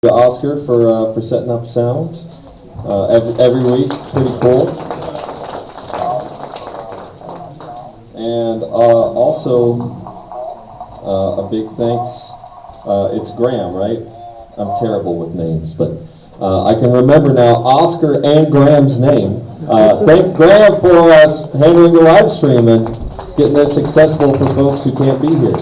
to Oscar for setting up sound every week. Pretty cool. And also a big thanks. It's Graham, right? I'm terrible with names, but I can remember now Oscar and Graham's name. Thank Graham for handling the live stream and getting this accessible for folks who can't be here.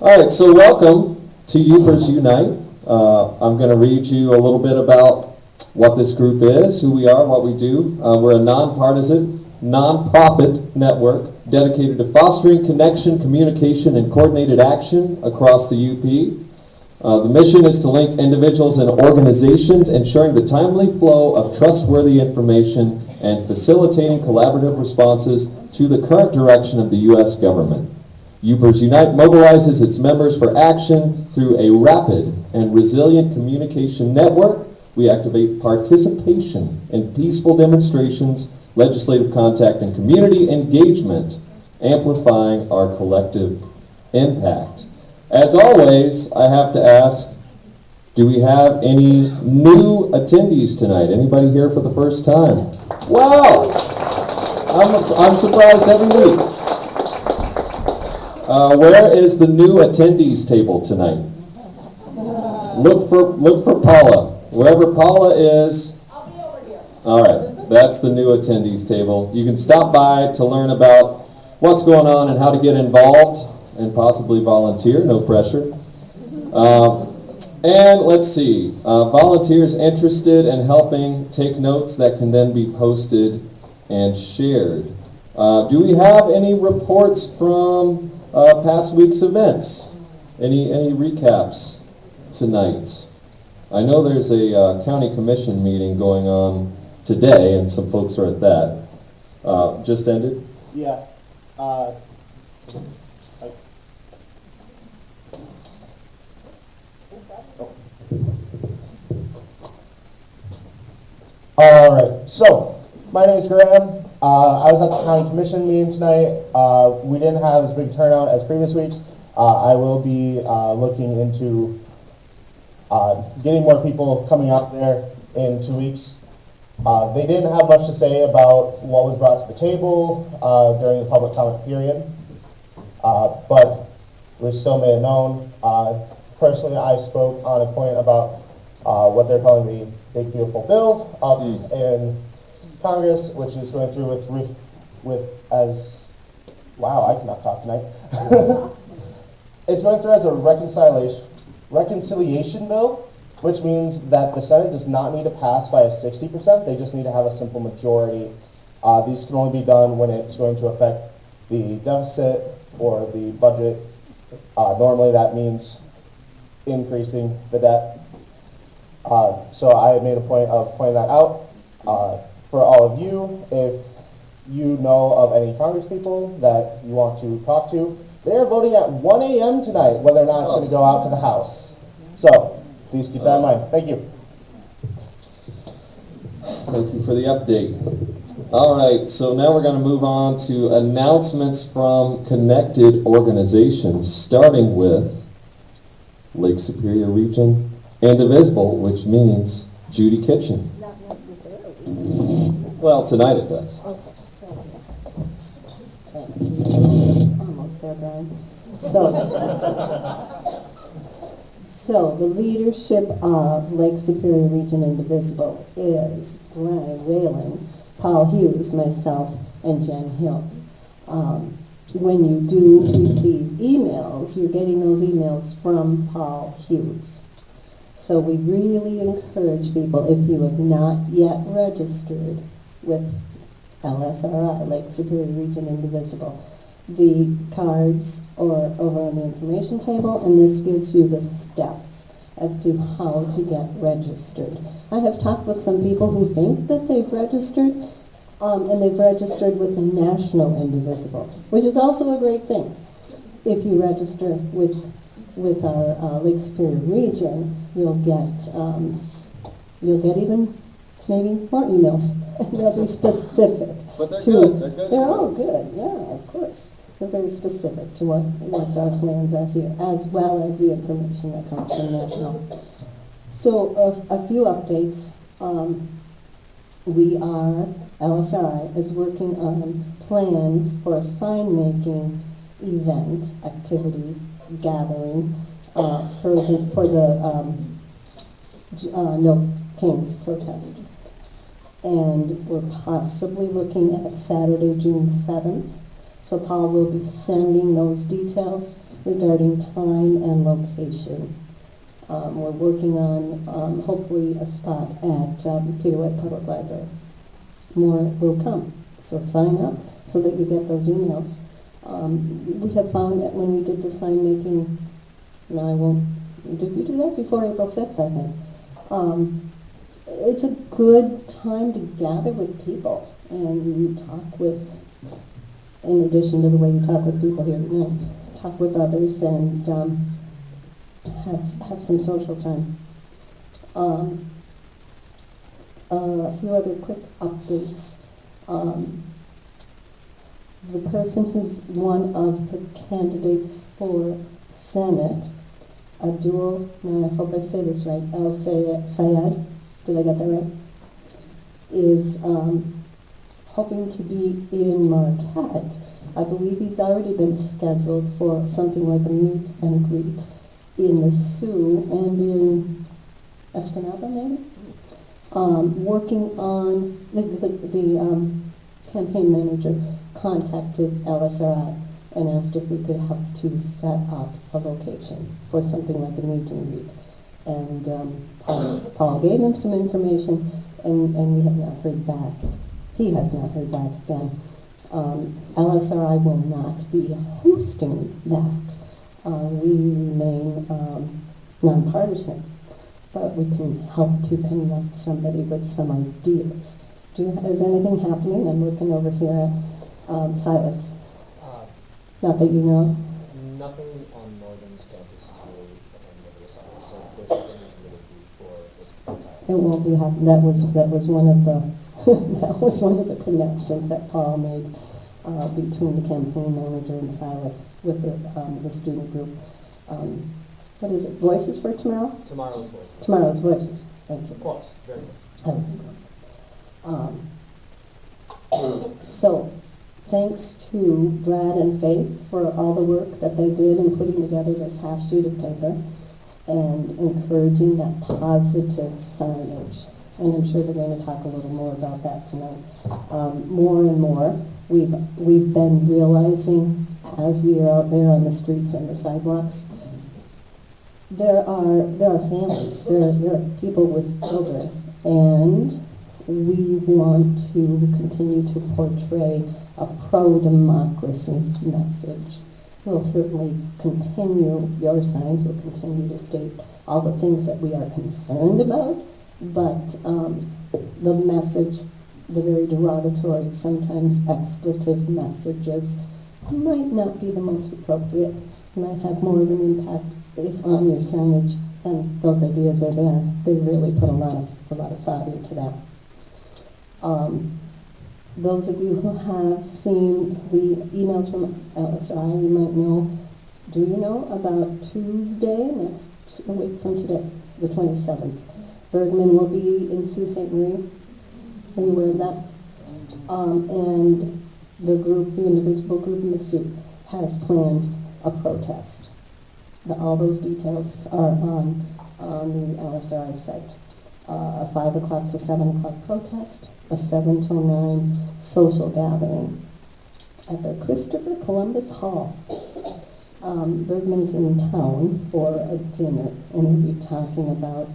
All right, so welcome to Yoopers Unite. I'm going to read you a little bit about what this group is, who we are, what we do. We're a nonpartisan, nonprofit network dedicated to fostering connection, communication, and coordinated action across the UP. The mission is to link individuals and organizations, ensuring the timely flow of trustworthy information and facilitating collaborative responses to the current direction of the U.S. government. Yoopers Unite mobilizes its members for action through a rapid and resilient communication network. We activate participation in peaceful demonstrations, legislative contact, and community engagement, amplifying our collective impact. As always, I have to ask, do we have any new attendees tonight? Anybody here for the first time? Wow! I'm surprised every week. Where is the new attendees table tonight? Look for Paula. Wherever Paula is. I'll be over here. All right, that's the new attendees table. You can stop by to learn about what's going on and how to get involved and possibly volunteer. No pressure. And let's see, volunteers interested in helping take notes that can then be posted and shared. Do we have any reports from past week's events? Any recaps tonight? I know there's a county commission meeting going on today, and some folks are at that. Just ended? Yeah. All right, so my name is Graham. I was at the county commission meeting tonight. We didn't have as big turnout as previous weeks. I will be looking into getting more people coming out there in 2 weeks. They didn't have much to say about what was brought to the table during the public comment period, but we still made it known. Personally, I spoke on a point about what they're calling the Big Beautiful Bill up in Congress, which is going through wow, I cannot talk tonight. It's going through as a reconciliation bill, which means that the Senate does not need to pass by a 60%. They just need to have a simple majority. These can only be done when it's going to affect the deficit or the budget. Normally that means increasing the debt. So I made a point of pointing that out. For all of you, if you know of any congresspeople that you want to talk to, they are voting at 1 a.m. tonight, whether or not it's going to go out to the House. So please keep that in mind. Thank you. Thank you for the update. All right, so now we're going to move on to announcements from connected organizations, starting with Lake Superior Region Indivisible, which means Judy Kitchen. Not necessarily. Well, tonight it does. Okay. Thank you. Almost there, Brian. So the leadership of Lake Superior Region Indivisible is Brian Whalen, Paul Hughes, myself, and Jen Hill. When you do receive emails, you're getting those emails from Paul Hughes. So we really encourage people, if you have not yet registered with LSRI, Lake Superior Region Indivisible, the cards are over on the information table, and this gives you the steps as to how to get registered. I have talked with some people who think that they've registered, and they've registered with National Indivisible, which is also a great thing. If you register with our Lake Superior Region, you'll get even maybe more emails. They'll be specific. But they're good. They're all good. Yeah, of course. They're very specific to what our plans are here, as well as the information that comes from National. So a few updates. LSRI is working on plans for a sign-making event, activity, gathering for the No Kings protest. And we're possibly looking at Saturday, June 7th. So Paul will be sending those details regarding time and location. We're working on hopefully a spot at Peter White Public Library. More will come, so sign up so that you get those emails. We have found that when we did the sign making, did we do that before April 5th, I think? It's a good time to gather with people and you talk with, in addition to the way you talk with people here tonight, talk with others and have some social time. A few other quick updates. The person who's one of the candidates for Senate, Abdul, I hope I say this right, Sayed, did I get that right? Is hoping to be in Marquette. I believe he's already been scheduled for something like a meet and greet in the Sioux and in Esplanade, maybe? Working on, the campaign manager contacted LSRI and asked if we could help to set up a location for something like a meet and greet. And Paul gave him some information, and we have not heard back. He has not heard back again. LSRI will not be hosting that. We remain nonpartisan, but we can help to connect somebody with some ideas. Is anything happening? I'm looking over here at Silas. Not that you know. Nothing on Northern's campus is really attending over the summer, so there's nothing committed to for this side. It won't be happening. That was one of the that was one of the connections that Paul made between the campaign manager and Silas with the student group. What is it? Voices for tomorrow? Tomorrow's Voices. Tomorrow's Voices. Thank you. Close, very good. That was close. So, thanks to Brad and Faith for all the work that they did in putting together this half sheet of paper and encouraging that positive signage. And I'm sure they're going to talk a little more about that tonight. More and more, we've been realizing as we are out there on the streets and the sidewalks, there are families, there are people with children, and we want to continue to portray a pro-democracy message. We'll certainly continue, your signs will continue to state all the things that we are concerned about, but the message, the very derogatory, sometimes expletive messages might not be the most appropriate, might have more of an impact if on your signage, and those ideas are there. They really put a lot of thought into that. Those of you who have seen the emails from LSI, you might know, do you know about Tuesday, next week from today, the 27th? Bergman will be in Sault Ste. Marie. Are you aware of that? And the group, the Indivisible group in the Sioux, has planned a protest. All those details are on the LSRI site. A 5 o'clock to 7 o'clock protest, a 7 till 9 social gathering at the Christopher Columbus Hall. Bergman's in town for a dinner, and he'll be talking about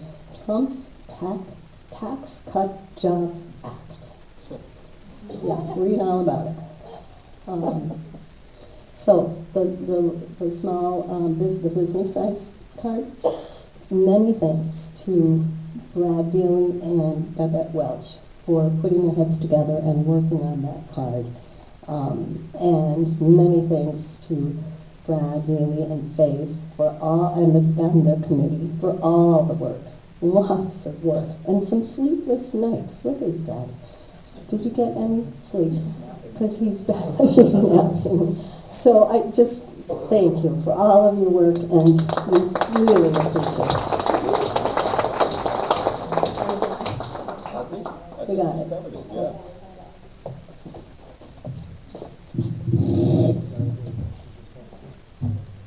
Trump's Tax Cut Jobs Act. Yeah, read all about it. So the small the business size card. Many thanks to Brad Dealing and Babette Welch for putting their heads together and working on that card. And many thanks to Brad, Bailey, and Faith for all, and the committee for all the work. Lots of work and some sleepless nights. Where is Brad? Did you get any sleep? Because he's napping. So I just thank you for all of your work, and we really appreciate it. We got it. Yeah.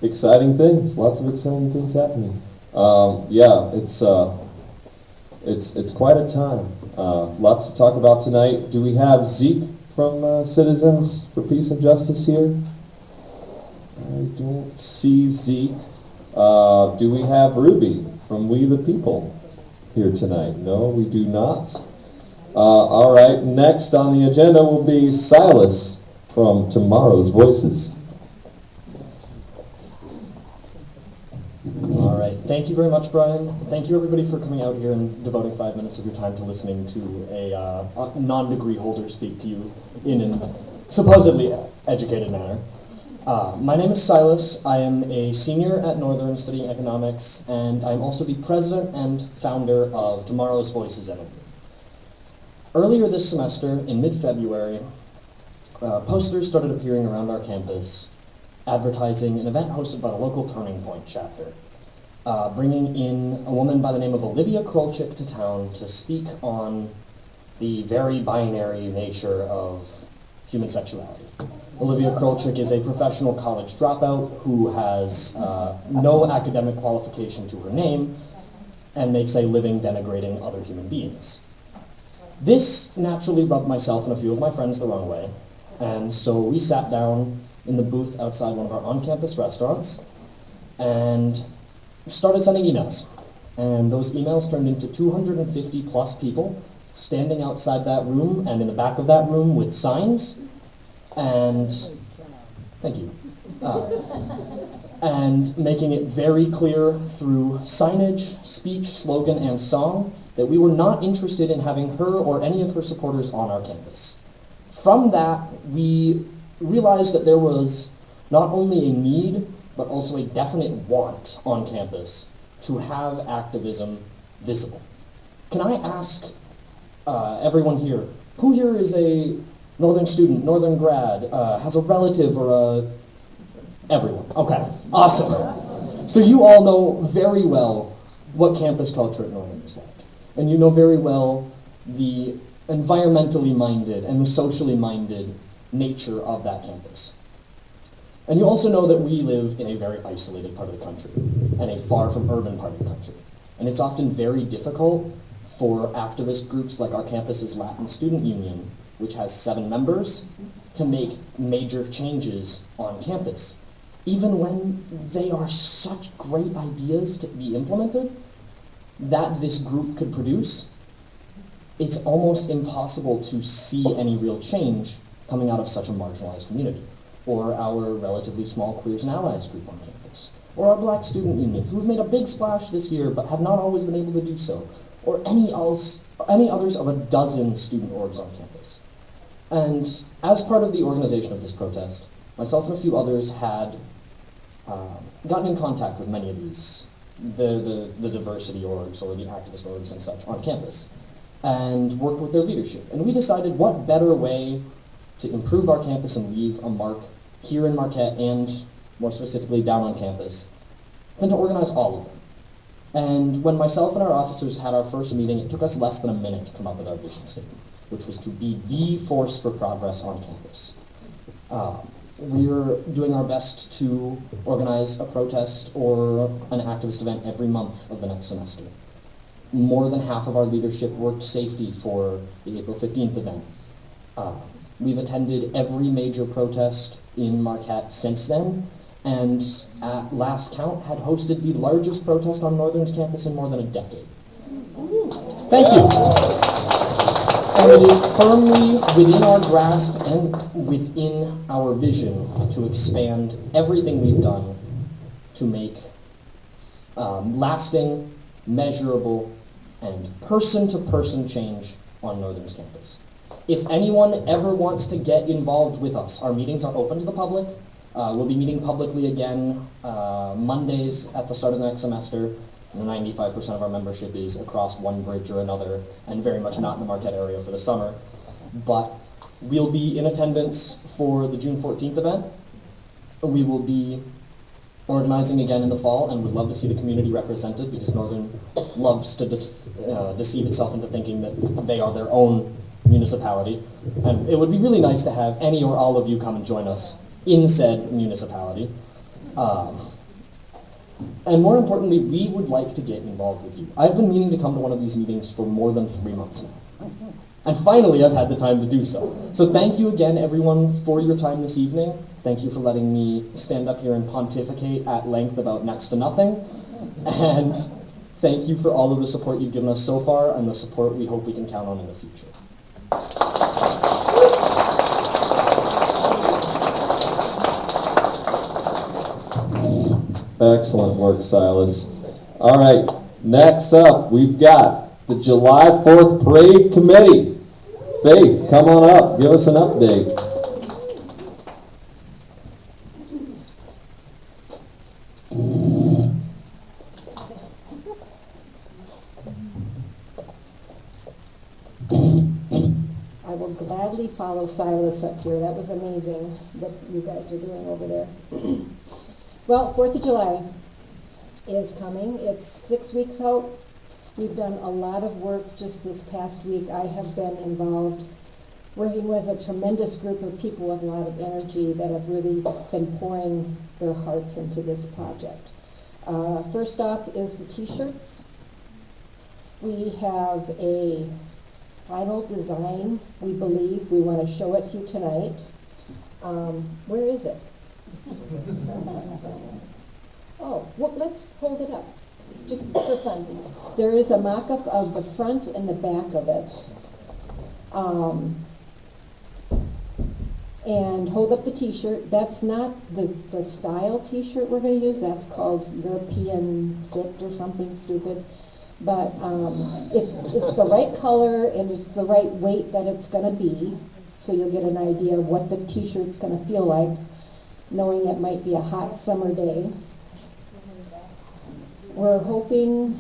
Exciting things, lots of exciting things happening. Yeah, it's quite a time. Lots to talk about tonight. Do we have Zeke from Citizens for Peace and Justice here? I don't see Zeke. Do we have Ruby from We the People here tonight? No, we do not. All right, next on the agenda will be Silas from Tomorrow's Voices. All right, thank you very much, Brian. Thank you everybody for coming out here and devoting 5 minutes of your time to listening to a non-degree holder speak to you in a supposedly educated manner. My name is Silas. I am a senior at Northern studying economics, and I'm also the president and founder of Tomorrow's Voices Energy. Earlier this semester, in mid-February, posters started appearing around our campus advertising an event hosted by the local Turning Point chapter, bringing in a woman by the name of Olivia Krolczyk to town to speak on the very binary nature of human sexuality. Olivia Krolczyk is a professional college dropout who has no academic qualification to her name and makes a living denigrating other human beings. This naturally rubbed myself and a few of my friends the wrong way, and so we sat down in the booth outside one of our on-campus restaurants and started sending emails. And those emails turned into 250 plus people standing outside that room and in the back of that room with signs and, thank you, and making it very clear through signage, speech, slogan, and song that we were not interested in having her or any of her supporters on our campus. From that, we realized that there was not only a need, but also a definite want on campus to have activism visible. Can I ask everyone here, who here is a Northern student, Northern grad, has a relative or a... Everyone. Okay, awesome. So you all know very well what campus culture at Northern is like. And you know very well the environmentally minded and the socially minded nature of that campus. And you also know that we live in a very isolated part of the country and a far from urban part of the country. And it's often very difficult for activist groups like our campus's Latin Student Union, which has 7 members, to make major changes on campus. Even when they are such great ideas to be implemented that this group could produce, it's almost impossible to see any real change coming out of such a marginalized community, or our relatively small Queers and Allies group on campus, or our Black Student Union, who have made a big splash this year but have not always been able to do so, or any others of a dozen student orgs on campus. And as part of the organization of this protest, myself and a few others had gotten in contact with many of these, the diversity orgs or the activist orgs and such on campus, and worked with their leadership. And we decided what better way to improve our campus and leave a mark here in Marquette and more specifically down on campus than to organize all of them. And when myself and our officers had our first meeting, it took us less than a minute to come up with our vision statement, which was to be the force for progress on campus. We're doing our best to organize a protest or an activist event every month of the next semester. More than half of our leadership worked safety for the April 15th event. We've attended every major protest in Marquette since then, and at last count had hosted the largest protest on Northern's campus in more than a decade. Thank you. And it is firmly within our grasp and within our vision to expand everything we've done to make lasting, measurable, and person-to-person change on Northern's campus. If anyone ever wants to get involved with us, our meetings are open to the public. We'll be meeting publicly again Mondays at the start of the next semester. 95% of our membership is across one bridge or another, and very much not in the Marquette area for the summer. But we'll be in attendance for the June 14th event, we will be organizing again in the fall, and would love to see the community represented, because Northern loves to deceive itself into thinking that they are their own municipality. And it would be really nice to have any or all of you come and join us in said municipality. And more importantly, we would like to get involved with you. I've been meaning to come to one of these meetings for more than 3 months now. And finally, I've had the time to do so. So thank you again, everyone, for your time this evening. Thank you for letting me stand up here and pontificate at length about next to nothing. And thank you for all of the support you've given us so far, and the support we hope we can count on in the future. Excellent work, Silas. All right, next up, we've got the July 4th Parade Committee. Faith, come on up, give us an update. I will gladly follow Silas up here. That was amazing what you guys are doing over there. Well, 4th of July is coming. It's 6 weeks out. We've done a lot of work just this past week. I have been involved working with a tremendous group of people with a lot of energy that have really been pouring their hearts into this project. First off is the t-shirts. We have a final design, we believe. We want to show it to you tonight. Where is it? Oh, well, let's hold it up, just for funsies. There is a mock-up of the front and the back of it. And hold up the t-shirt. That's not the style t-shirt we're going to use. That's called European Fit or something stupid. But it's the right color and it's the right weight that it's going to be, so you'll get an idea of what the t-shirt's going to feel like, knowing it might be a hot summer day. We're hoping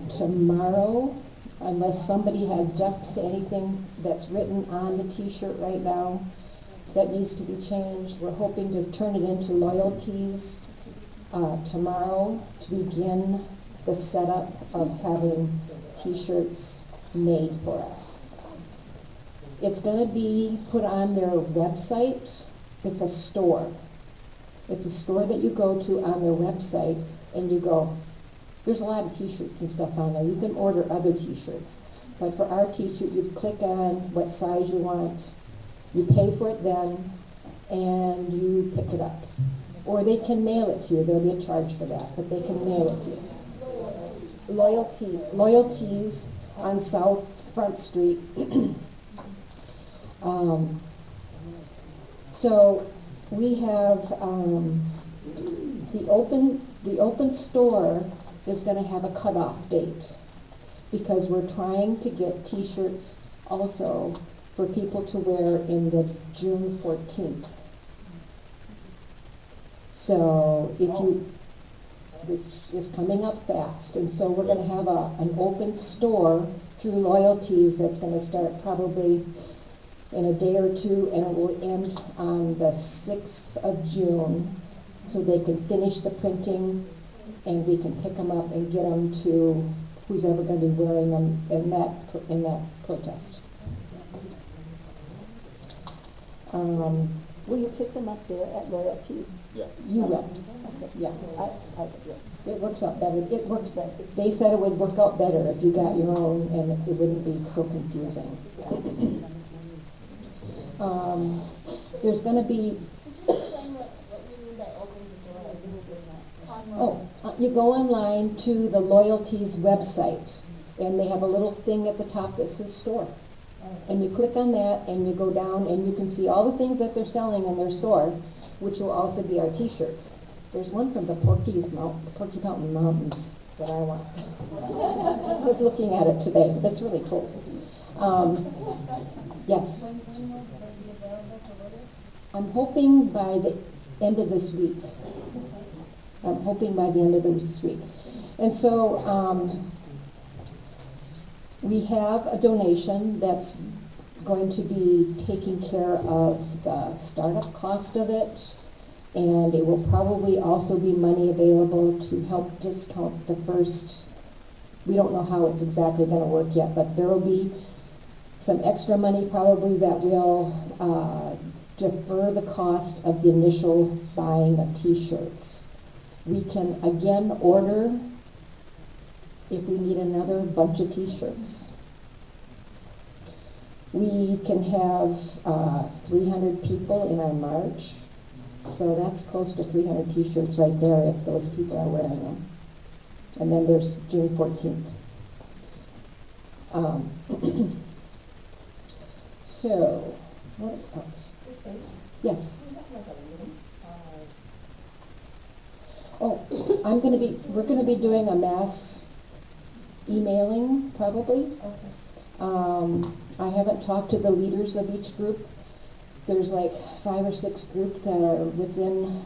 tomorrow, unless somebody objects to anything that's written on the t-shirt right now that needs to be changed, we're hoping to turn it into loyalties tomorrow to begin the setup of having t-shirts made for us. It's going to be put on their website. It's a store. It's a store that you go to on their website, and you go, there's a lot of t-shirts and stuff on there. You can order other t-shirts. But for our t-shirt, you click on what size you want, you pay for it then, and you pick it up. Or they can mail it to you. There'll be a charge for that, but they can mail it to you. Loyalties on South Front Street. So we have the open store is going to have a cutoff date, because we're trying to get t-shirts also for people to wear in the June 14th. So if you, which is coming up fast, and so we're going to have an open store through Loyalties that's going to start probably in a day or two, and it will end on the 6th of June, so they can finish the printing and we can pick them up and get them to who's ever going to be wearing them in that protest. Will you pick them up there at Loyalties? Yeah. You will. Okay. Yeah. It works out better. It works better. They said it would work out better if you got your own, and it wouldn't be so confusing. There's going to be. You go online to the Loyalties website, and they have a little thing at the top that says store. And you click on that, and you go down, and you can see all the things that they're selling in their store, which will also be our t-shirt. There's one from the Porky Mountain Mountains that I want. I was looking at it today. That's really cool. Yes. I'm hoping by the end of this week. And so we have a donation that's going to be taking care of the startup cost of it, And it will probably also be money available to help discount the first, we don't know how it's exactly gonna work yet, but there will be some extra money probably that will defer the cost of the initial buying of t-shirts. We can again order if we need another bunch of t-shirts. We can have 300 people in our march, so that's close to 300 t-shirts right there if those people are wearing them. And then there's June 14th. So, what else? Yes. Oh, we're gonna be doing a mass emailing, probably. I haven't talked to the leaders of each group. There's like 5 or 6 groups that are within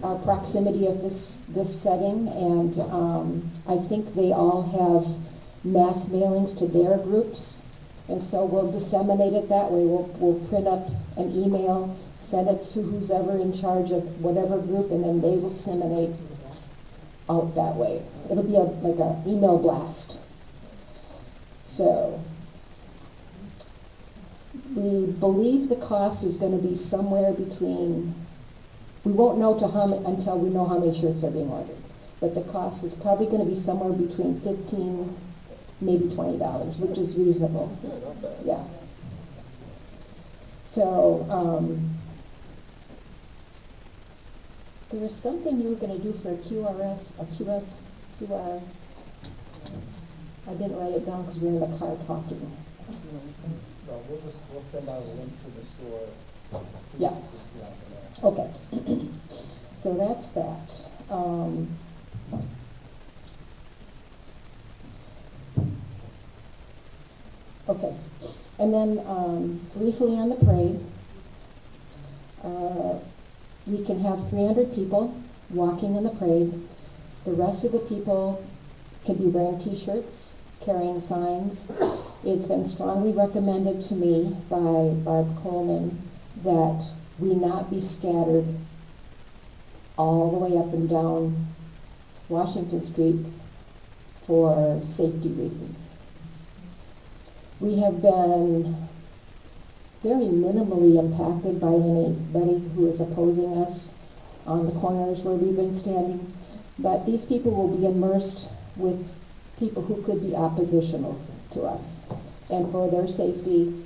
our proximity of this setting, and I think they all have mass mailings to their groups, and so we'll disseminate it that way. We'll print up an email, send it to who's ever in charge of whatever group, and then they will disseminate out that way. It'll be like an email blast. So we believe the cost is going to be somewhere between, we won't know until we know how many shirts are being ordered, but the cost is probably going to be somewhere between $15, maybe $20, which is reasonable. Yeah. So there was something you were going to do for a QR. I didn't write it down because we were in the car talking. No, we'll send out a link to the store. Yeah. Okay. So that's that. Okay. And then briefly on the parade, we can have 300 people walking in the parade. The rest of the people can be wearing t-shirts, carrying signs. It's been strongly recommended to me by Barb Coleman that we not be scattered all the way up and down Washington Street for safety reasons. We have been very minimally impacted by anybody who is opposing us on the corners where we've been standing, but these people will be immersed with people who could be oppositional to us. And for their safety,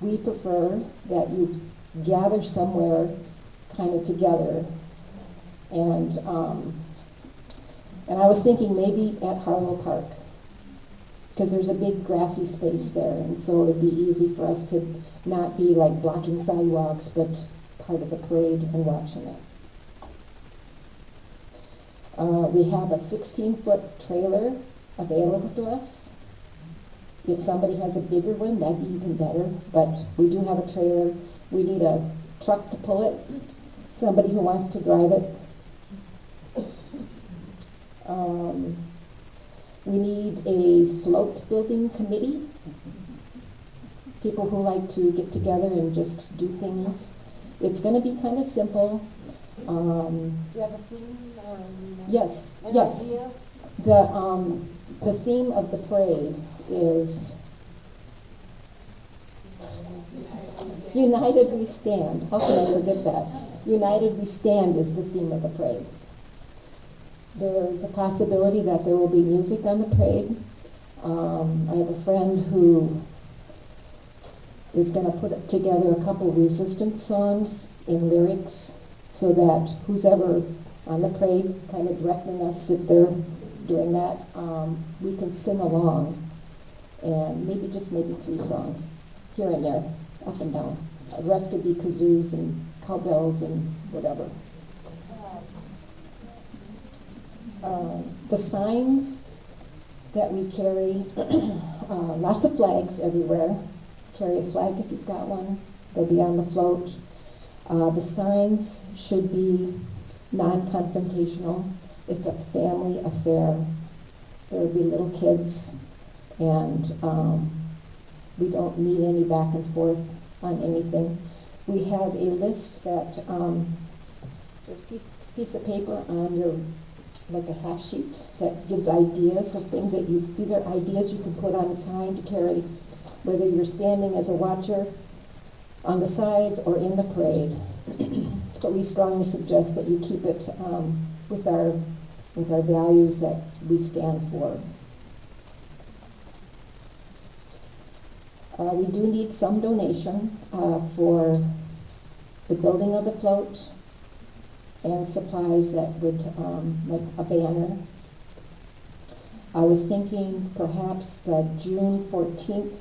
we prefer that you gather somewhere kind of together. And I was thinking maybe at Harlow Park, because there's a big grassy space there, and so it'd be easy for us to not be like blocking sidewalks, but part of the parade and watching it. We have a 16-foot trailer available to us. If somebody has a bigger one, that'd be even better, but we do have a trailer. We need a truck to pull it, somebody who wants to drive it. We need a float building committee, people who like to get together and just do things. It's going to be kind of simple. Do you have a theme? Yes, An yes. idea? The theme of the parade is United We Stand. How can I forget that? United We Stand is the theme of the parade. There's a possibility that there will be music on the parade. I have a friend who is going to put together a couple resistance songs in lyrics so that who's ever on the parade kind of directing us, if they're doing that, we can sing along, and maybe 3 songs here and there, up and down. The rest would be kazoos and cowbells and whatever. The signs that we carry, lots of flags everywhere. Carry a flag if you've got one. They'll be on the float. The signs should be non-confrontational. It's a family affair. There will be little kids, and we don't need any back and forth on anything. We have a list that, there's a piece of paper on your, like a half sheet, that gives ideas of things that these are ideas you can put on a sign to carry, whether you're standing as a watcher on the sides or in the parade. But we strongly suggest that you keep it with our values that we stand for. We do need some donation for the building of the float and supplies that would, like a banner. I was thinking perhaps the June 14th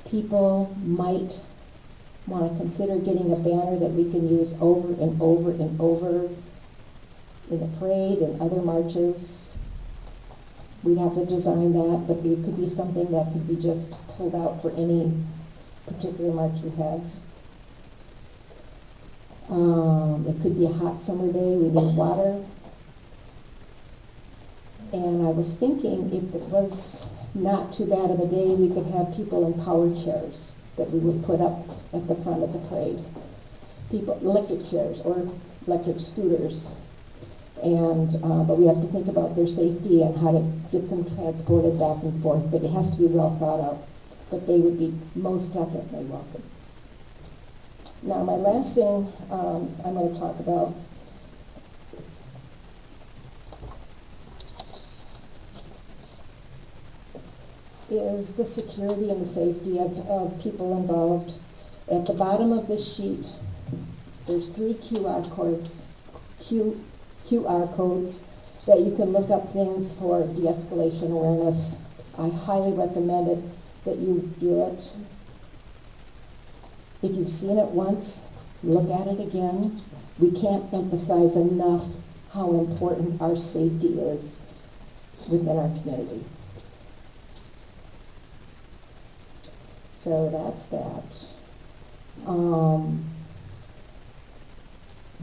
people might want to consider getting a banner that we can use over and over and over in the parade and other marches. We'd have to design that, but it could be something that could be just pulled out for any particular march we have. It could be a hot summer day, we need water. And I was thinking if it was not too bad of a day, we could have people in power chairs that we would put up at the front of the parade. People, electric chairs or electric scooters. And, but we have to think about their safety and how to get them transported back and forth, but it has to be well thought out. But they would be most definitely welcome. Now, my last thing I'm going to talk about is the security and the safety of people involved. At the bottom of this sheet, there's 3 QR codes that you can look up things for de-escalation awareness. I highly recommend it that you do it. If you've seen it once, look at it again. We can't emphasize enough how important our safety is within our community. So that's that.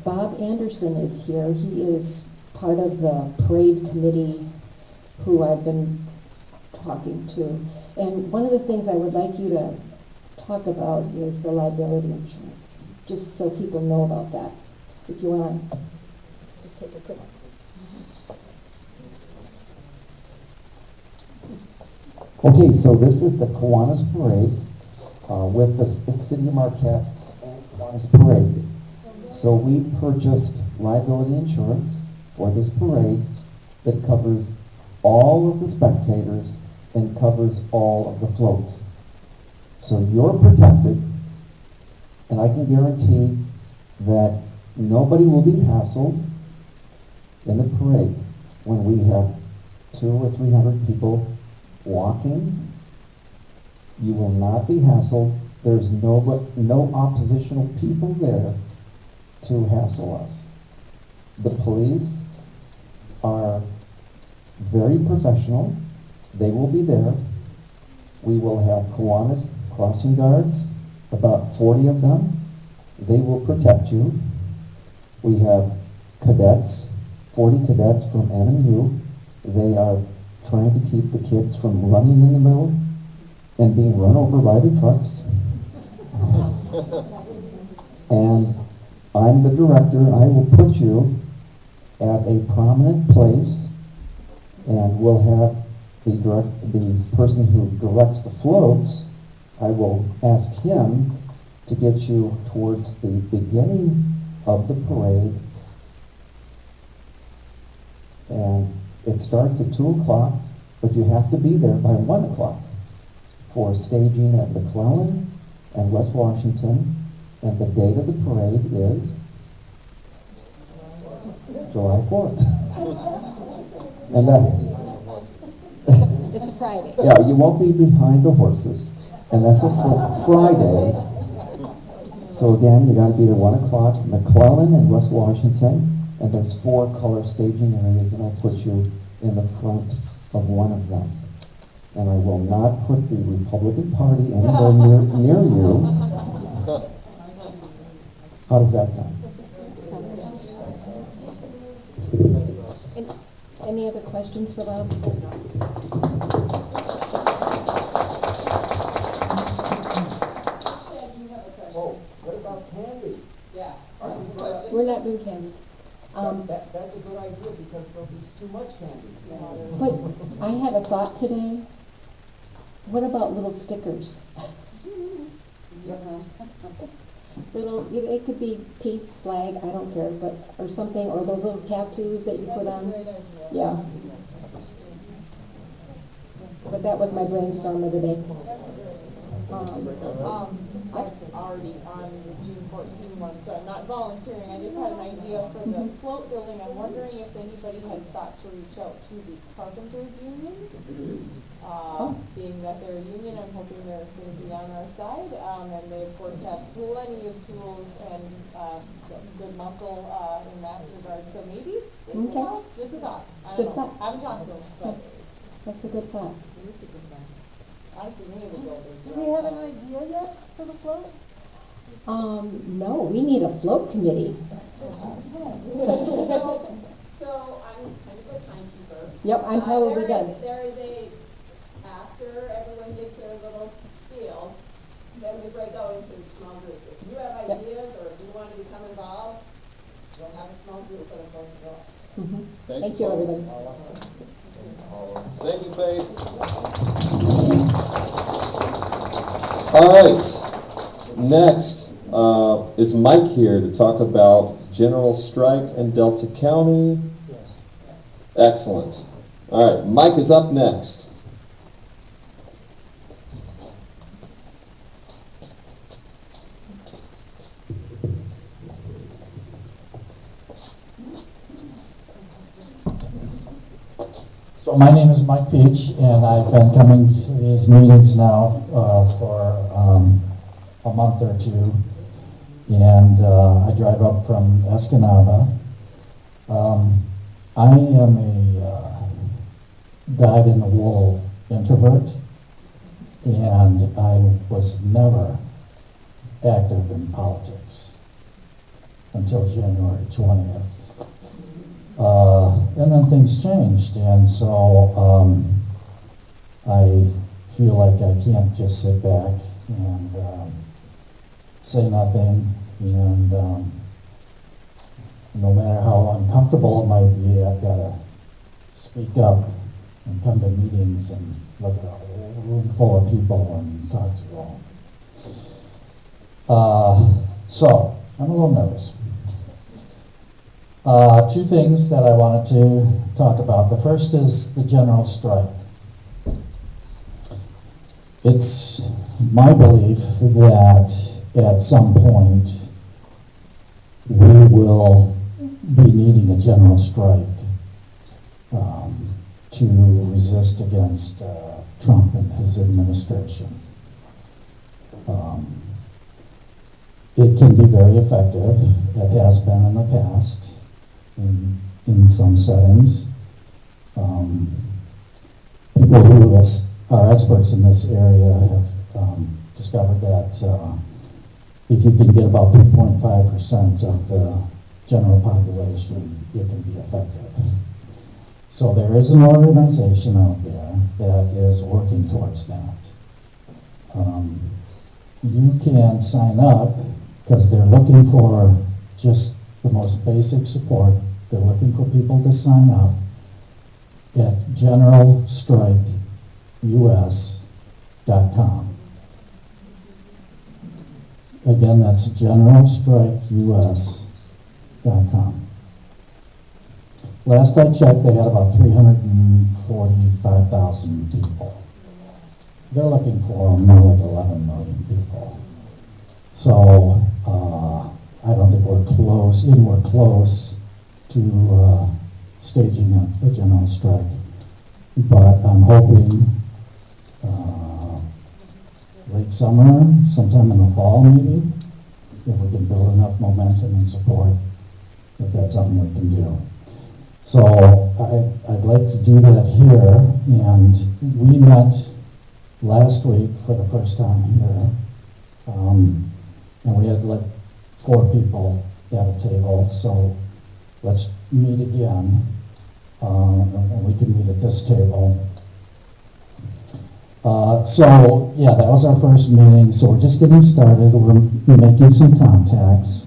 Bob Anderson is here. He is part of the parade committee who I've been talking to. And one of the things I would like you to talk about is the liability insurance, just so people know about that. If you want to just take a quick. Okay, so this is the Kiwanis Parade with the City of Marquette and Kiwanis Parade. So we purchased liability insurance for this parade that covers all of the spectators and covers all of the floats. So you're protected, and I can guarantee that nobody will be hassled in the parade when we have 200 or 300 people walking. You will not be hassled. There's no oppositional people there to hassle us. The police are very professional. They will be there. We will have Kiwanis crossing guards, about 40 of them. They will protect you. We have cadets, 40 cadets from NMU. They are trying to keep the kids from running in the middle and being run over by the trucks. And I'm the director. I will put you at a prominent place, and we'll have the person who directs the floats. I will ask him to get you towards the beginning of the parade, and it starts at 2 o'clock, but you have to be there by 1 o'clock for staging at McClellan and West Washington, and the date of the parade is July 4th. And It's a Friday. yeah, you won't be behind the horses, and that's a Friday. So again, you gotta be there 1 o'clock, McClellan and West Washington, and there's 4 color staging areas, and I'll put you in the front of one of them. And I will not put the Republican Party anywhere near you. How does that sound? Any other questions for Bob? too much candy. But I had a thought today. What about little stickers? Little, it could be peace, flag, I don't care, but, or something, or those little tattoos that you put on. Yeah. But that was my brainstorm of the day. I was already on the June 14 one, so I'm not volunteering. I just had an idea for the float building. I'm wondering if anybody has thought to reach out to the Carpenters Union. Being that they're a union, I'm hoping they're going to be on our side. And they, of course, have plenty of tools and good muscle in that regard. So maybe, just a thought. I don't know. I haven't talked to them, but That's a good thought. honestly, many of the builders. Do we have an idea yet for the float? No, we need a float committee. So I'm kind of a timekeeper. Yep, I'm probably done. There is after everyone gets their little spiel, then we break out into small groups. If you have ideas or if you want to become involved, we'll have a small group for the folks to go. Mhm. Thank you, everybody. Thank you, Faith. All right, next is Mike here to talk about general strike in Delta County. Yes. Excellent. All right, Mike is up next. So my name is Mike Peach, and I've been coming to these meetings now for a month or two, and I drive up from Escanaba. I am a dyed-in-the-wool introvert, and I was never active in politics until January 20th. And then things changed, and so I feel like I can't just sit back and say nothing, and no matter how uncomfortable it might be, I've got to speak up and come to meetings and look at a whole room full of people and talk to them. So I'm a little nervous. Two things that I wanted to talk about. The first is the general strike. It's my belief that at some point we will be needing a general strike to resist against Trump and his administration. It can be very effective. It has been in the past. In some settings. People who are experts in this area have discovered that if you can get about 3.5% of the general population, it can be effective. So there is an organization out there that is working towards that. You can sign up because they're looking for just the most basic support. They're looking for people to sign up at generalstrikeus.com. Again, that's generalstrikeus.com. Last I checked, they had about 345,000 people. They're looking for more like 11 million people. So, I don't think we're anywhere close to staging a general strike, but I'm hoping late summer, sometime in the fall maybe, if we can build enough momentum and support, that's something we can do. So I'd like to do that here, and we met last week for the first time here, and we had like 4 people at a table, so let's meet again, and we can meet at this table. So, yeah, that was our first meeting, so we're just getting started. We're making some contacts,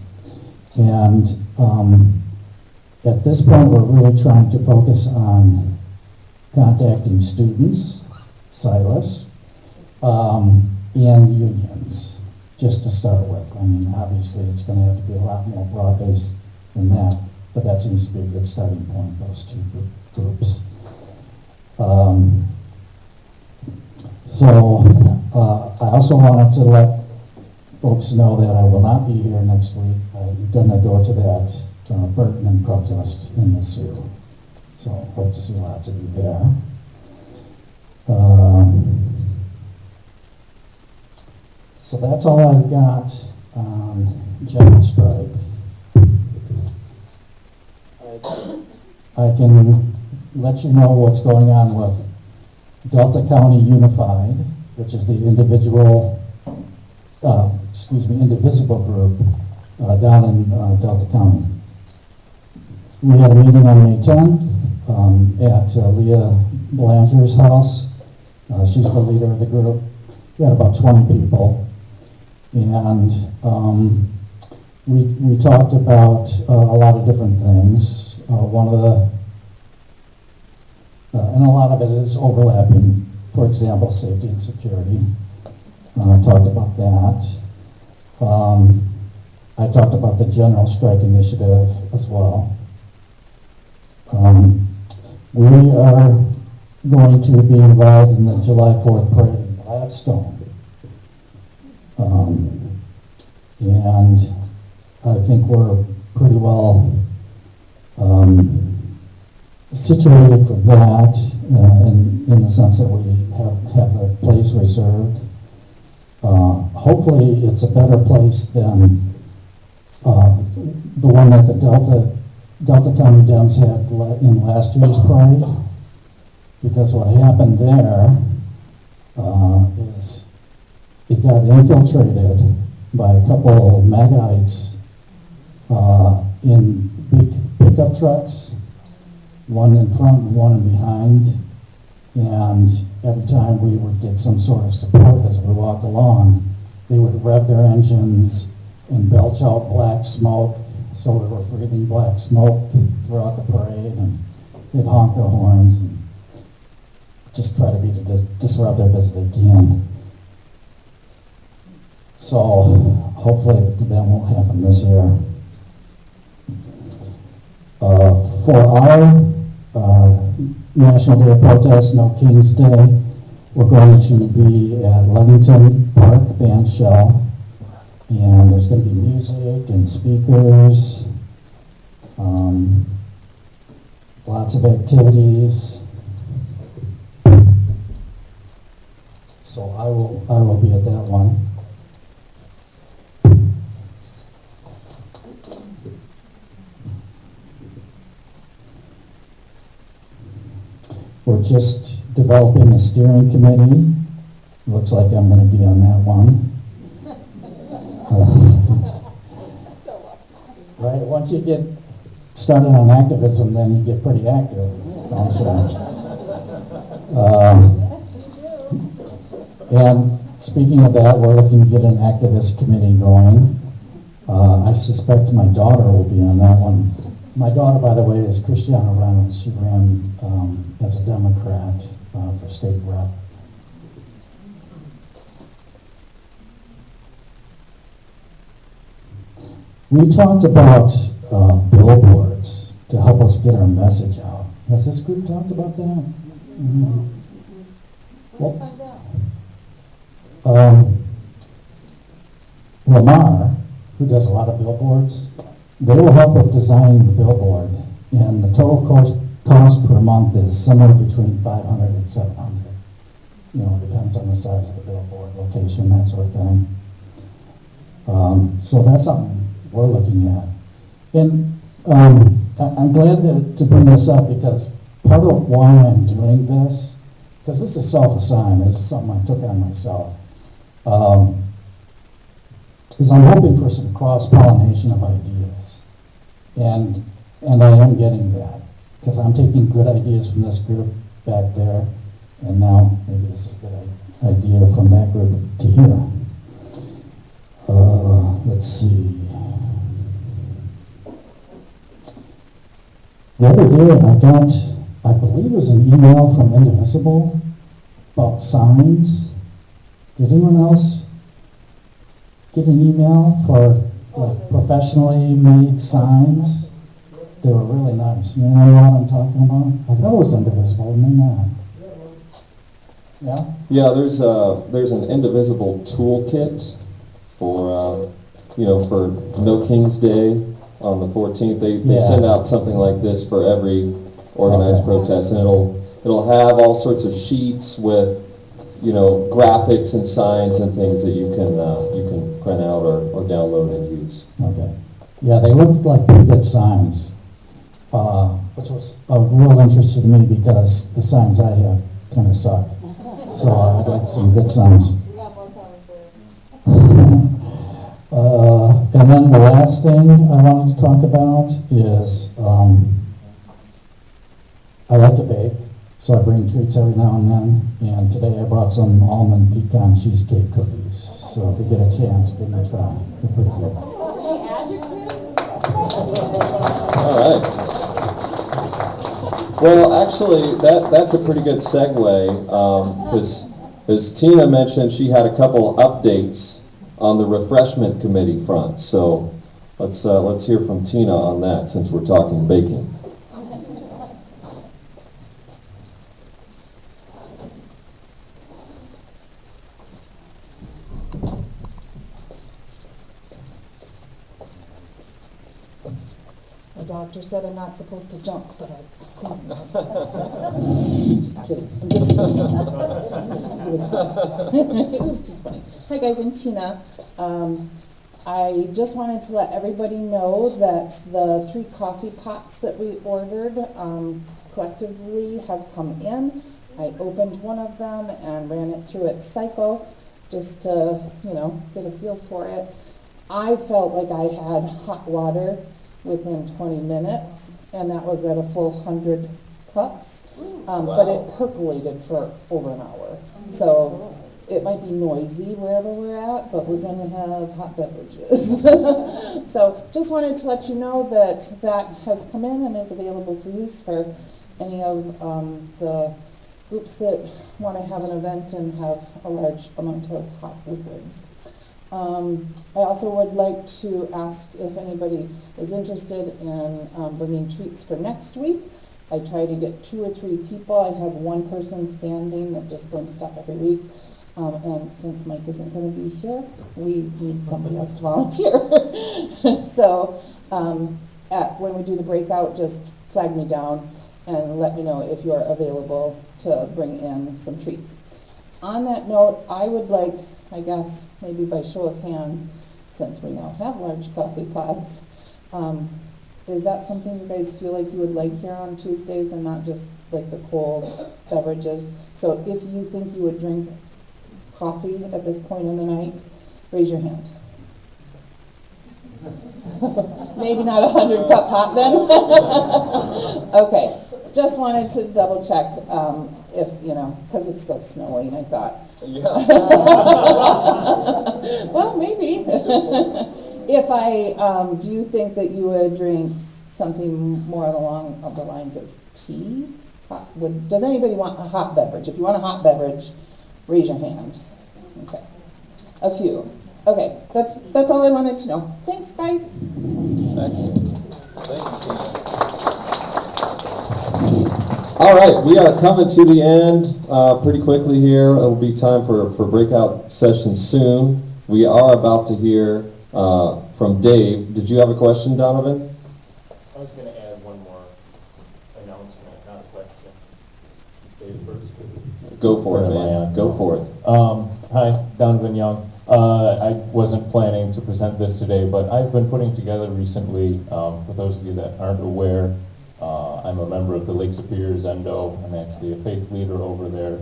and At this point, we're really trying to focus on contacting students, Silas, and unions, just to start with. I mean, obviously, it's going to have to be a lot more broad-based than that, but that seems to be a good starting point, those two groups. I also wanted to let folks know that I will not be here next week. I'm going to go to that Burton protest in the Sioux. So hope to see lots of you there. So that's all I've got on general strike. I can let you know what's going on with Delta County Unified, which is the indivisible group down in Delta County. We had a meeting on May 10th at Leah Belanger's house. She's the leader of the group. We had about 20 people. And we talked about a lot of different things. And a lot of it is overlapping. For example, safety and security. Talked about that. I talked about the general strike initiative as well. We are going to be involved in the July 4th parade in Gladstone. And I think we're pretty well situated for that in the sense that we have a place reserved. Hopefully it's a better place than the one that the Delta County Dems had in last year's parade, because what happened there is it got infiltrated by a couple of MAGItes in big pickup trucks, one in front and one in behind, and every time we would get some sort of support as we walked along, they would rev their engines and belch out black smoke, so we were breathing black smoke throughout the parade, and they'd honk their horns and just try to be disruptive as they can. So hopefully that won't happen this year. For our National Day of Protest, No King's Day, we're going to be at Lovington Park Band Shell, and there's going to be music and speakers, lots of activities. So I will be at that one. We're just developing a steering committee. Looks like I'm going to be on that one. Right, once you get started on activism, then you get pretty active, don't you? And speaking of that, we're looking to get an activist committee going. I suspect my daughter will be on that one. My daughter, by the way, is Christiana Reynolds. She ran as a Democrat for state rep. We talked about billboards to help us get our message out. Has this group talked about that? Mm-hmm. Well, Lamar, who does a lot of billboards, they will help with designing the billboard, and the total cost per month is somewhere between $500 and $700. You know, it depends on the size of the billboard, location, that sort of thing. So that's something we're looking at. And I'm glad to bring this up, because part of why I'm doing this, because this is self-assigned, this is something I took on myself, is I'm hoping for some cross-pollination of ideas. And I am getting that, because I'm taking good ideas from this group back there, and now maybe this is a good idea from that group to here. Let's see. The other day, I got, I believe it was an email from Indivisible about signs. Did anyone else get an email for like professionally made signs? They were really nice. You know what I'm talking about? I thought it was Indivisible, it may not. Yeah? Yeah, there's an indivisible toolkit for, for No King's Day on the 14th. They Yeah. send out something like this for every organized Okay. protest, and it'll have all sorts of sheets with, graphics and signs and things that you can print out or download and use. Okay. Yeah, they looked like pretty good signs, which was of real interest to me because the signs I have kind of suck. So I'd like some good signs. We got more coming for you. And then the last thing I wanted to talk about is I like to bake, so I bring treats every now and then. And today I brought some almond pecan cheesecake cookies. So if you get a chance, give them a try. They're pretty good. Any adjectives? All right. Well, actually, that's a pretty good segue, because as Tina mentioned, she had a couple updates on the refreshment committee front. So let's hear from Tina on that, since we're talking baking. The doctor said I'm not supposed to jump, but I. Just kidding. I'm just kidding. It was funny. It was just funny. Hi guys, I'm Tina. I just wanted to let everybody know that the 3 coffee pots that we ordered collectively have come in. I opened one of them and ran it through its cycle just to, get a feel for it. I felt like I had hot water within 20 minutes, and that was at a full 100 cups. But it percolated for over an hour. So it might be noisy wherever we're at, but we're going to have hot beverages. So just wanted to let you know that that has come in and is available for use for any of the groups that want to have an event and have a large amount of hot liquids. I also would like to ask if anybody is interested in bringing treats for next week. I try to get 2 or 3 people. I have one person standing that just brings stuff every week. And since Mike isn't going to be here, we need somebody else to volunteer. So when we do the breakout, just flag me down and let me know if you're available to bring in some treats. On that note, I would like, I guess, maybe by show of hands, since we now have large coffee pots, is that something you guys feel like you would like here on Tuesdays and not just like the cold beverages? So if you think you would drink coffee at this point in the night, raise your hand. Maybe not 100-cup pot then? Okay, just wanted to double check if, because it's still snowing, I thought. Yeah. Well, maybe. If do you think that you would drink something more along of the lines of tea? Does anybody want a hot beverage? If you want a hot beverage, raise your hand. Okay. A few. Okay, that's all I wanted to know. Thanks, guys. Excellent. Thank you, Tina. All right, we are coming to the end pretty quickly here. It'll be time for breakout sessions soon. We are about to hear from Dave. Did you have a question, Donovan? I was going to add one more announcement, not a question. Dave first. Go for it, man. Go for it. Hi, Donovan Young. I wasn't planning to present this today, but I've been putting together recently, for those of you that aren't aware, I'm a member of the Lake Superior Zendo. I'm actually a faith leader over there.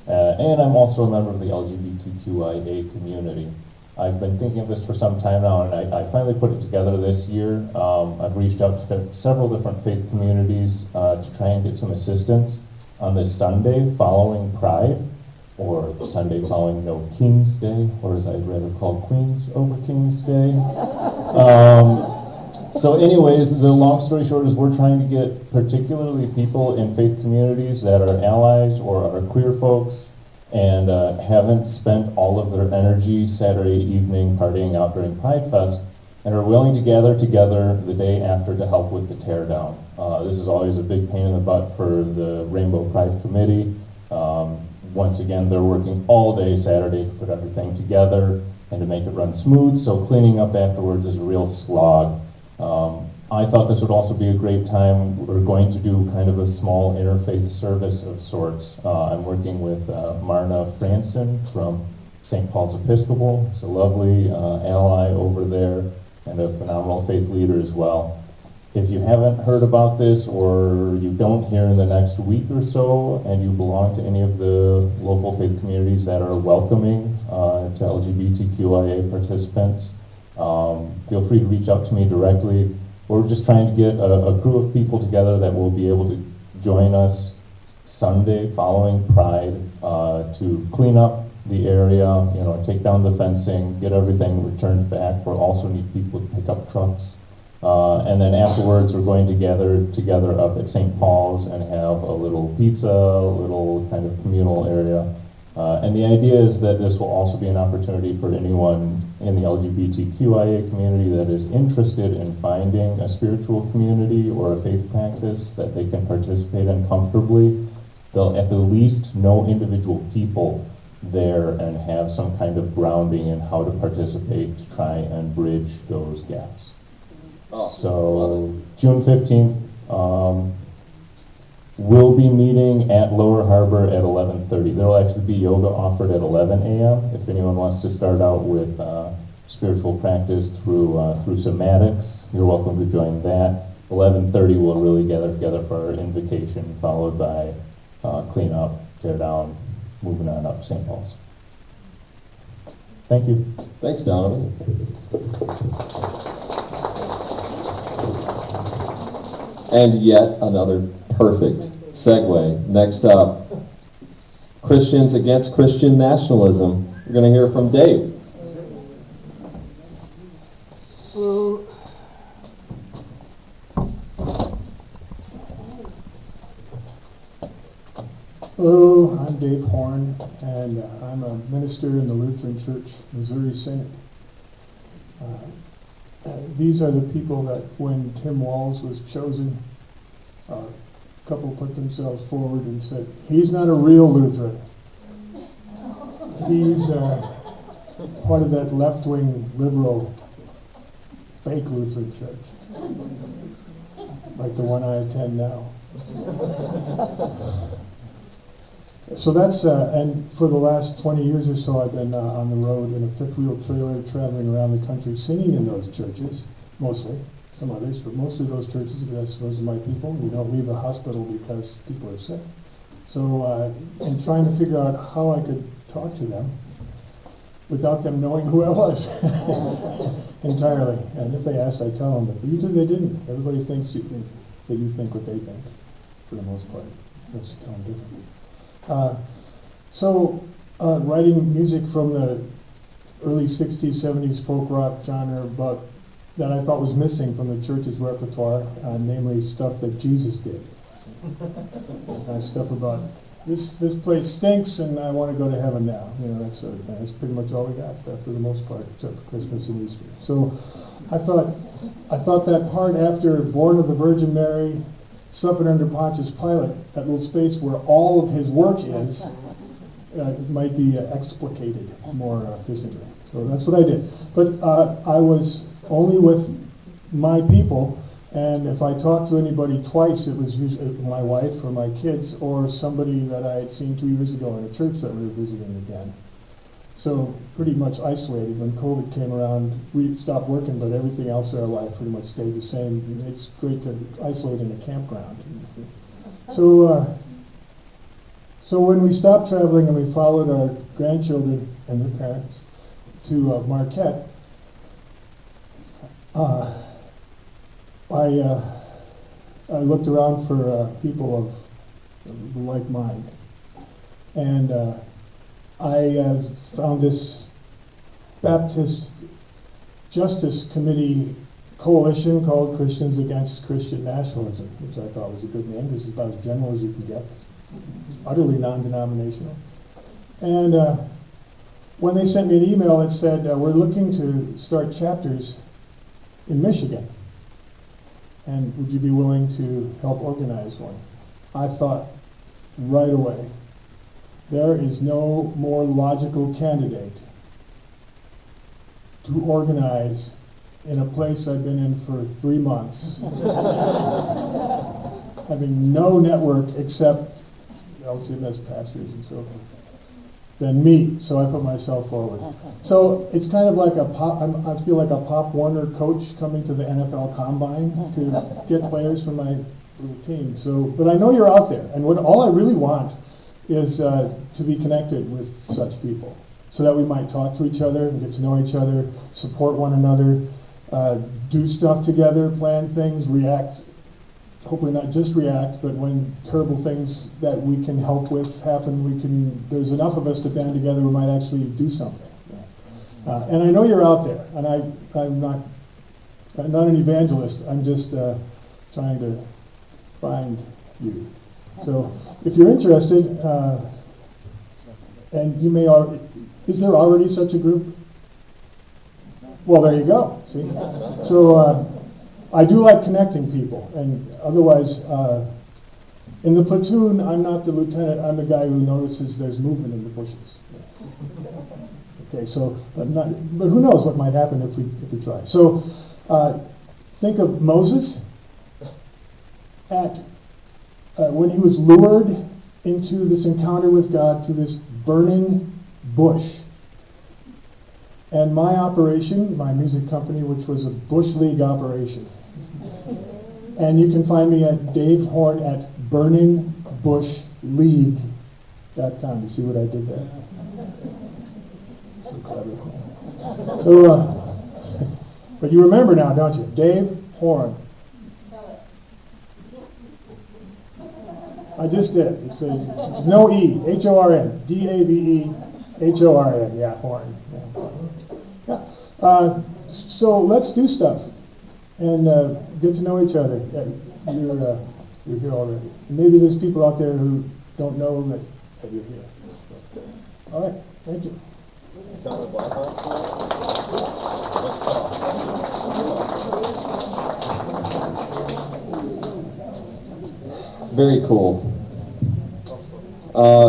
And I'm also a member of the LGBTQIA community. I've been thinking of this for some time now, and I finally put it together this year. I've reached out to several different faith communities to try and get some assistance on this Sunday following Pride, or the Sunday following No King's Day, or as I'd rather call Queens over King's Day. So anyways, the long story short is we're trying to get particularly people in faith communities that are allies or are queer folks and haven't spent all of their energy Saturday evening partying out during Pride Fest and are willing to gather together the day after to help with the teardown. This is always a big pain in the butt for the Rainbow Pride Committee. Once again, they're working all day Saturday to put everything together and to make it run smooth, so cleaning up afterwards is a real slog. I thought this would also be a great time. We're going to do kind of a small interfaith service of sorts. I'm working with Marna Franson from St. Paul's Episcopal. She's a lovely ally over there and a phenomenal faith leader as well. If you haven't heard about this or you don't hear in the next week or so and you belong to any of the local faith communities that are welcoming to LGBTQIA participants, feel free to reach out to me directly. We're just trying to get a crew of people together that will be able to join us Sunday following Pride to clean up the area, take down the fencing, get everything returned back. We'll also need people to pick up trucks. And then afterwards, we're going to gather together up at St. Paul's and have a little pizza, a little kind of communal area. And the idea is that this will also be an opportunity for anyone in the LGBTQIA community that is interested in finding a spiritual community or a faith practice that they can participate in comfortably. They'll at the least know individual people there and have some kind of grounding in how to participate to try and bridge those gaps. So June 15th, we'll be meeting at Lower Harbor at 11:30. There'll actually be yoga offered at 11 a.m. If anyone wants to start out with spiritual practice through somatics, you're welcome to join that. 11:30 we'll really gather together for our invocation, followed by clean up, tear down, moving on up St. Paul's. Thank you. Thanks, Donovan. And yet another perfect segue. Next up, Christians against Christian nationalism. We're going to hear from Dave. Hello, I'm Dave Horn, and I'm a minister in the Lutheran Church, Missouri Synod. These are the people that when Tim Walz was chosen, a couple put themselves forward and said, he's not a real Lutheran. He's part of that left-wing liberal fake Lutheran church, like the one I attend now. So that's, and for the last 20 years or so, I've been on the road in a fifth-wheel trailer traveling around the country singing in those churches, mostly, some others, but mostly those churches, because those are my people. You don't leave a hospital because people are sick. So, and trying to figure out how I could talk to them without them knowing who I was entirely. And if they asked, I tell them, but usually they didn't. Everybody thinks that you think what they think, for the most part. That's tell them differently. Writing music from the early 60s, 70s folk rock genre, but that I thought was missing from the church's repertoire, namely stuff that Jesus did. Stuff about, this place stinks and I want to go to heaven now, that sort of thing. That's pretty much all we got for the most part, except for Christmas and Easter. So I thought that part after Born of the Virgin Mary, suffered under Pontius Pilate, that little space where all of his work is, might be explicated more efficiently. So that's what I did. But I was only with my people, and if I talked to anybody twice, it was usually my wife or my kids or somebody that I had seen 2 years ago in a church that we were visiting again. So pretty much isolated. When COVID came around, we stopped working, but everything else in our life pretty much stayed the same. It's great to isolate in a campground. So when we stopped traveling and we followed our grandchildren and their parents to Marquette, I looked around for people of like mind, and I found this Baptist Justice Committee coalition called Christians Against Christian Nationalism, which I thought was a good name because it's about as general as you can get, utterly non-denominational. And when they sent me an email, it said, we're looking to start chapters in Michigan. And would you be willing to help organize one? I thought right away, there is no more logical candidate to organize in a place I've been in for 3 months, having no network except LCMS pastors and so forth, than me. So I put myself forward. So it's kind of like I feel like a Pop Warner coach coming to the NFL Combine to get players for my little team. So, but I know you're out there, and all I really want is to be connected with such people, so that we might talk to each other and get to know each other, support one another, do stuff together, plan things, react, hopefully not just react, but when terrible things that we can help with happen, there's enough of us to band together, we might actually do something. And I know you're out there, and I'm not an evangelist, I'm just trying to find you. So if you're interested, and you may already, is there already such a group? Well, there you go, see? So I do like connecting people, and otherwise, in the platoon, I'm not the lieutenant, I'm the guy who notices there's movement in the bushes. Okay, so, but who knows what might happen if we try. So, think of Moses when he was lured into this encounter with God through this burning bush. And my operation, my music company, which was a Bush League operation. And you can find me at Dave Horn at burningbushleague.com. You see what I did there? So clever. So, but you remember now, don't you? Dave Horn. I just did. It's no E. H-O-R-N. D-A-V-E-H-O-R-N. Yeah, Horn. Yeah. So let's do stuff and get to know each other. You're here already. Maybe there's people out there who don't know that you're here. All right. Thank you. Very cool.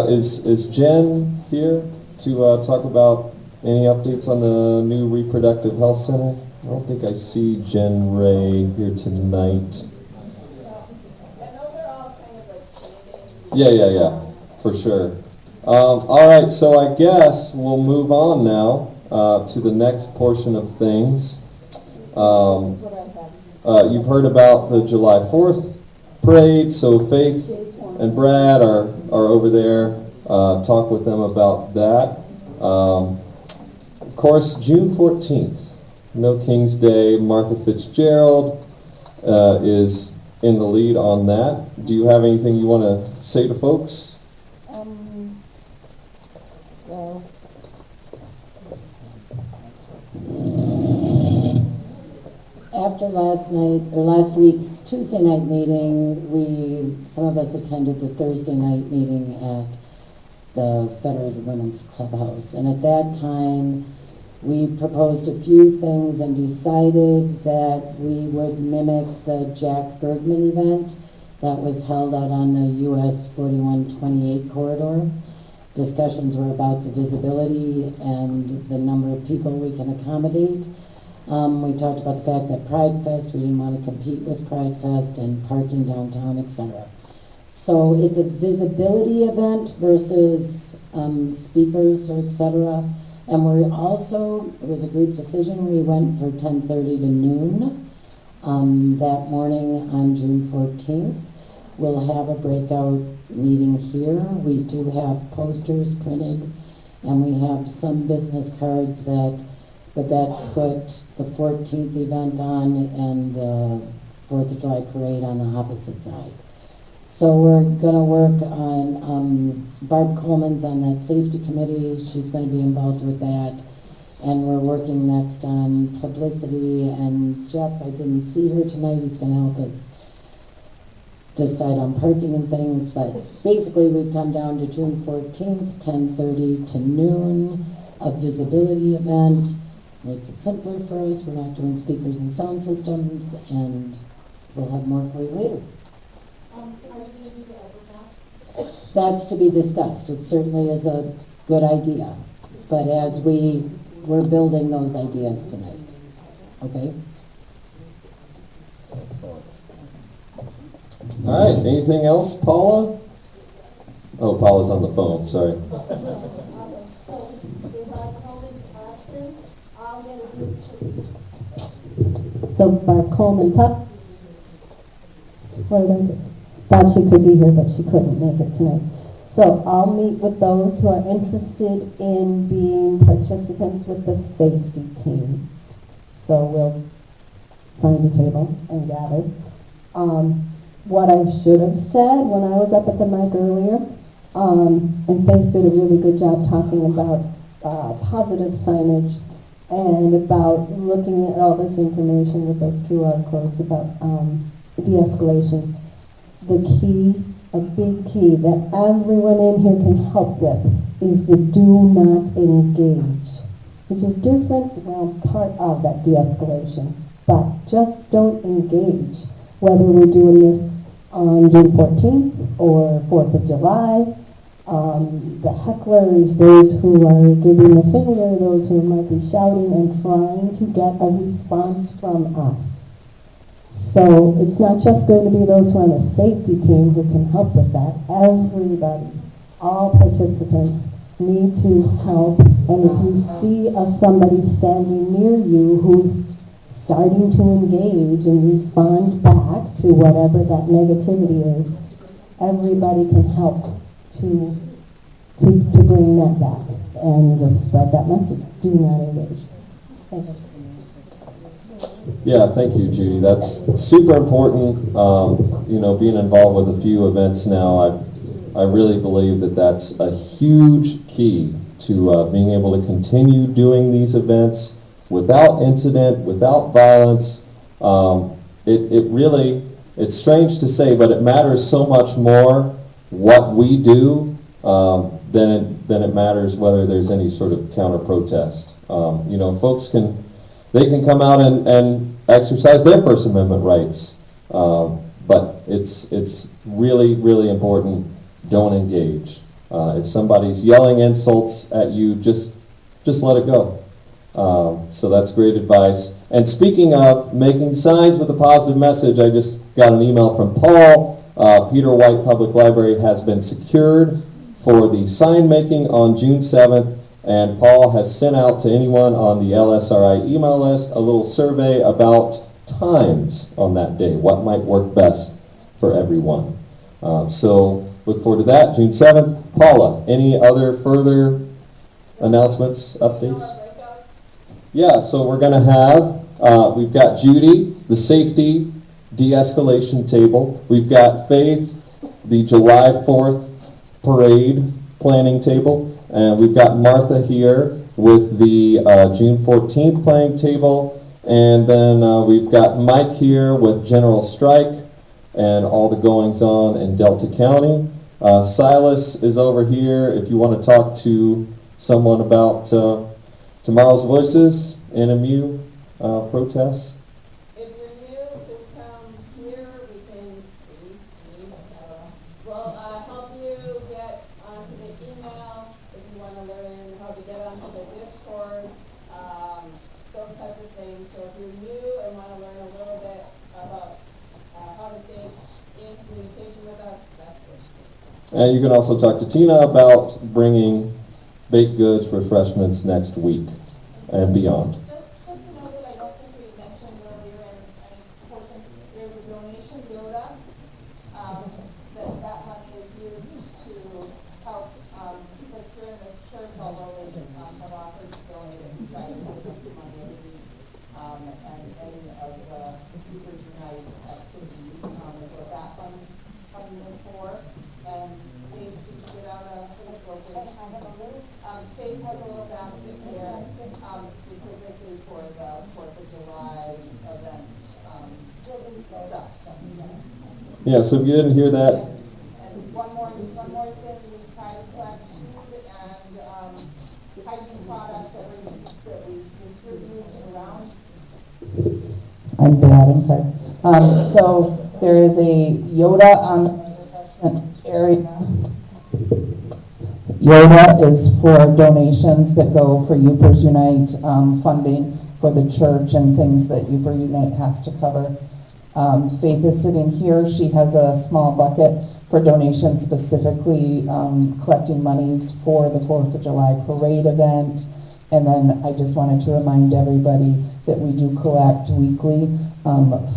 Is Jen here to talk about any updates on the new reproductive health center? I don't think I see Jen Ray here tonight. Yeah, for sure. All right, so I guess we'll move on now to the next portion of things. You've heard about the July 4th parade, so Faith and Brad are over there. Talk with them about that. Of course, June 14th, No King's Day. Martha Fitzgerald is in the lead on that. Do you have anything you want to say to folks? Well, after last week's Tuesday night meeting, some of us attended the Thursday night meeting at the Federated Women's Clubhouse. And at that time, we proposed a few things and decided that we would mimic the Jack Bergman event that was held out on the US 4128 corridor. Discussions were about the visibility and the number of people we can accommodate. We talked about the fact that Pride Fest, we didn't want to compete with Pride Fest, and parking downtown, etc. So it's a visibility event versus speakers or etc. And we're also, it was a group decision, we went for 10:30 to noon that morning on June 14th. We'll have a breakout meeting here. We do have posters printed, and we have some business cards that Babette put the 14th event on and the 4th of July parade on the opposite side. So we're going to work on, Barb Coleman's on that safety committee. She's going to be involved with that. And we're working next on publicity, and Jeff, I didn't see her tonight, he's gonna help us decide on parking and things, but basically we've come down to June 14th, 10:30 to noon, a visibility event. Makes it simpler for us, we're not doing speakers and sound systems, and we'll have more for you later. Are you gonna do the overpass? That's to be discussed. It certainly is a good idea, but as we're building those ideas tonight, okay? All right, anything else, Paula? Oh, Paula's on the phone, sorry. So, if I call in absent, I'll get a group sheet. So Barb Coleman, what did I do? Thought she could be here, but she couldn't make it tonight. So I'll meet with those who are interested in being participants with the safety team. So we'll find a table and gather. What I should have said when I was up at the mic earlier, and Faith did a really good job talking about positive signage and about looking at all this information with those QR codes about de-escalation. The key, a big key that everyone in here can help with is the do not engage, which is different, well, part of that de-escalation, but just don't engage. Whether we're doing this on June 14th or 4th of July, the hecklers, those who are giving the finger, those who might be shouting and trying to get a response from us. So it's not just going to be those who are on the safety team who can help with that. Everybody, all participants need to help. And if you see somebody standing near you who's starting to engage and respond back to whatever that negativity is, everybody can help to bring that back and just spread that message. Do not engage. Thank you. Yeah, thank you, Judy. That's super important. You know, being involved with a few events now, I really believe that that's a huge key to being able to continue doing these events without incident, without violence. It really, it's strange to say, but it matters so much more what we do than it matters whether there's any sort of counter protest. You know, folks can come out and exercise their First Amendment rights, but it's really, really important. Don't engage. If somebody's yelling insults at you, just let it go. So that's great advice. And speaking of making signs with a positive message, I just got an email from Paul. Peter White Public Library has been secured for the sign making on June 7th. And Paul has sent out to anyone on the LSRI email list a little survey about times on that day, what might work best for everyone. So look forward to that, June 7th. Paula, any other further announcements, updates? Yeah, so we're going to have, we've got Judy, the safety de-escalation table. We've got Faith, the July 4th parade planning table. And we've got Martha here with the June 14th planning table. And then we've got Mike here with General Strike and all the goings on in Delta County. Silas is over here if you want to talk to someone about Tomorrow's Voices, NMU protests. If you're new, just come here, we can, help you get onto the email, if you want to learn how to get onto the Discord, those types of things. So if you're new and want to learn a little bit about how to stay in communication with us, that's it. And you can also talk to Tina about bringing baked goods, refreshments next week and beyond. Just to know that I don't think we mentioned earlier and portion, there's a donation quota, that money is used to help, keep us here in this church, although they, have offered to donate and try to put up some money every week. And any of the Yoopers Unite activities, is what that fund's coming in for. And they did get out a appropriation. Faith has a little basket here. specifically for the 4th of July event, stuff. Yeah, so if you didn't hear that, And one more thing, we try to collect food and, hygiene products that we distribute around. I'm bad, I'm sorry. So there is a Yoda on the area. Yoda is for donations that go for Yoopers Unite, funding for the church and things that Yoopers Unite has to cover. Faith is sitting here. She has a small bucket for donations, specifically collecting monies for the 4th of July parade event. And then I just wanted to remind everybody that we do collect weekly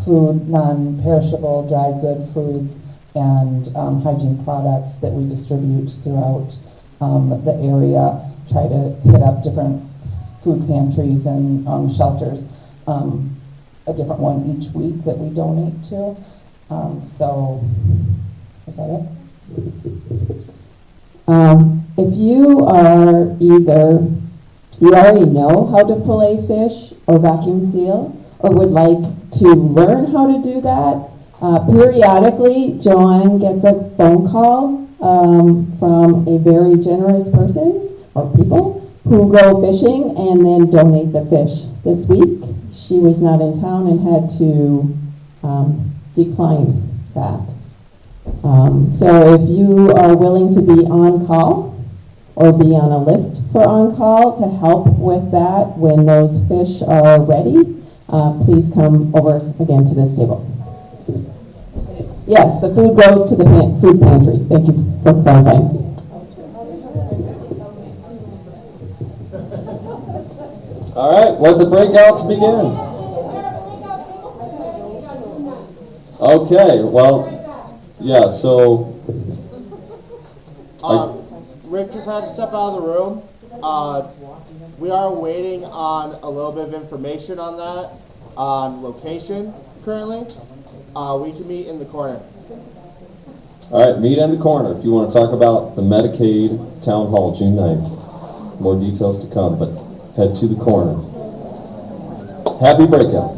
food, non-perishable, dry good foods, and hygiene products that we distribute throughout the area. Try to hit up different food pantries and shelters. A different one each week that we donate to. So, is that it? If you are you already know how to fillet fish or vacuum seal, or would like to learn how to do that, periodically Joanne gets a phone call from a very generous person or people who go fishing and then donate the fish. This week, she was not in town and had to decline that. So if you are willing to be on call or be on a list for on call to help with that when those fish are ready, please come over again to this table. Yes, the food goes to the food pantry. Thank you for clarifying. all right, let the breakouts begin. Okay, well, yeah, so, Rick just had to step out of the room. We are waiting on a little bit of information on that, on location currently. We can meet in the corner. all right, meet in the corner if you want to talk about the Medicaid Town Hall, June 9th. More details to come, but head to the corner. Happy breakout.